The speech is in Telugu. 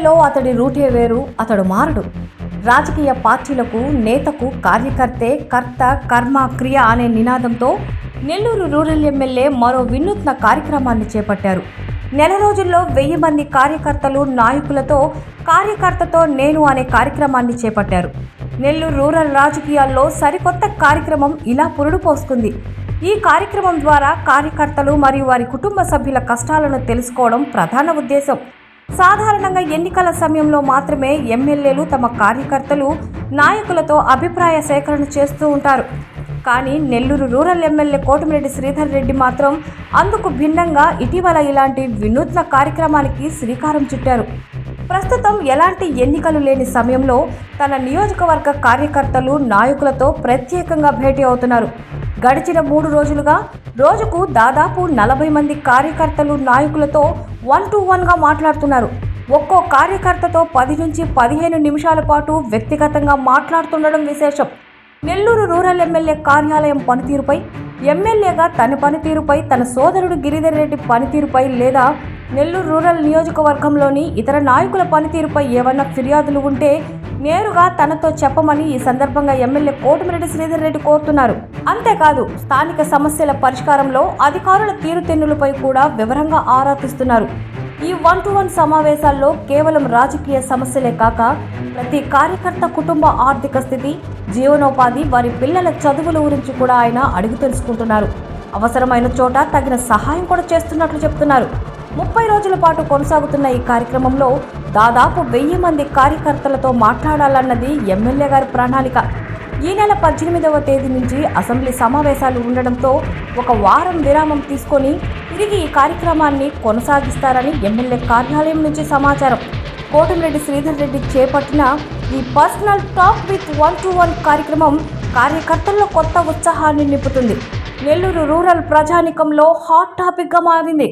ఎమ్మెల్యేలో అతడి రూటే వేరు, అతడు మారడు. రాజకీయ పార్టీలకు, నేతకు కార్యకర్తే కర్త, కర్మ, క్రియ అనే నినాదంతో నెల్లూరు రూరల్ ఎమ్మెల్యే మరో వినూత్న కార్యక్రమాన్ని చేపట్టారు. నెల రోజుల్లో 1000 మంది కార్యకర్తలు, నాయకులతో కార్యకర్తతో నేను అనే కార్యక్రమాన్ని చేపట్టారు. నెల్లూరు రూరల్ రాజకీయాల్లో సరికొత్త కార్యక్రమం ఇలా పురుడు పోసుకుంది. ఈ కార్యక్రమం ద్వారా కార్యకర్తలు మరియు వారి కుటుంబ సభ్యుల కష్టాలను తెలుసుకోవడం ప్రధాన ఉద్దేశం. సాధారణంగా ఎన్నికల సమయంలో మాత్రమే ఎమ్మెల్యేలు తమ కార్యకర్తలు, నాయకులతో అభిప్రాయ సేకరణ చేస్తూ ఉంటారు. కానీ నెల్లూరు రూరల్ ఎమ్మెల్యే కోటమిరెడ్డి శ్రీధర్ రెడ్డి మాత్రం అందుకు భిన్నంగా ఇటీవల ఇలాంటి వినూత్న కార్యక్రమానికి శ్రీకారం చుట్టారు. ప్రస్తుతం ఎలాంటి ఎన్నికలు లేని సమయంలో తన నియోజకవర్గ కార్యకర్తలు, నాయకులతో ప్రత్యేకంగా భేటీ అవుతున్నారు. గడిచిన 3 రోజులుగా రోజుకు దాదాపు 40 మంది కార్యకర్తలు, నాయకులతో 1-to-1గా మాట్లాడుతున్నారు. ఒక్కో కార్యకర్తతో 10 నుంచి 15 నిమిషాల పాటు వ్యక్తిగతంగా మాట్లాడుతుండడం విశేషం. నెల్లూరు రూరల్ ఎమ్మెల్యే కార్యాలయం పనితీరుపై, ఎమ్మెల్యేగా తన పనితీరుపై, తన సోదరుడు గిరిధర్ రెడ్డి పనితీరుపై లేదా నెల్లూరు రూరల్ నియోజకవర్గంలోని ఇతర నాయకుల పనితీరుపై ఏవన్నా ఫిర్యాదులు ఉంటే నేరుగా తనతో చెప్పమని ఈ సందర్భంగా ఎమ్మెల్యే కోటమిరెడ్డి శ్రీధర్ రెడ్డి కోరుతున్నారు. అంతేకాదు స్థానిక సమస్యల పరిష్కారంలో అధికారుల తీరుతెన్నులపై కూడా వివరంగా ఆరా తీస్తున్నారు. ఈ 1-to-1 సమావేశాల్లో కేవలం రాజకీయ సమస్యలే కాక ప్రతి కార్యకర్త కుటుంబ ఆర్థిక స్థితి, జీవనోపాధి, వారి పిల్లల చదువుల గురించి కూడా ఆయన అడిగి తెలుసుకుంటున్నారు. అవసరమైన చోట తగిన సహాయం కూడా చేస్తున్నట్లు చెప్తున్నారు. 30 రోజుల పాటు కొనసాగుతున్న ఈ కార్యక్రమంలో దాదాపు 1000 మంది కార్యకర్తలతో మాట్లాడాలన్నది ఎమ్మెల్యే గారి ప్రణాళిక. ఈ నెల 18వ తేదీ నుంచి అసెంబ్లీ సమావేశాలు ఉండడంతో ఒక వారం విరామం తీసుకొని తిరిగి ఈ కార్యక్రమాన్ని కొనసాగిస్తారని ఎమ్మెల్యే కార్యాలయం నుంచి సమాచారం. కోటమిరెడ్డి శ్రీధర్ రెడ్డి చేపట్టిన ఈ పర్సనల్ టాక్ విత్ 1-to-1 కార్యక్రమం కార్యకర్తల్లో కొత్త ఉత్సాహాన్ని నింపుతుంది. నెల్లూరు రూరల్ ప్రజానికంలో హాట్ టాపిక్గా మారింది.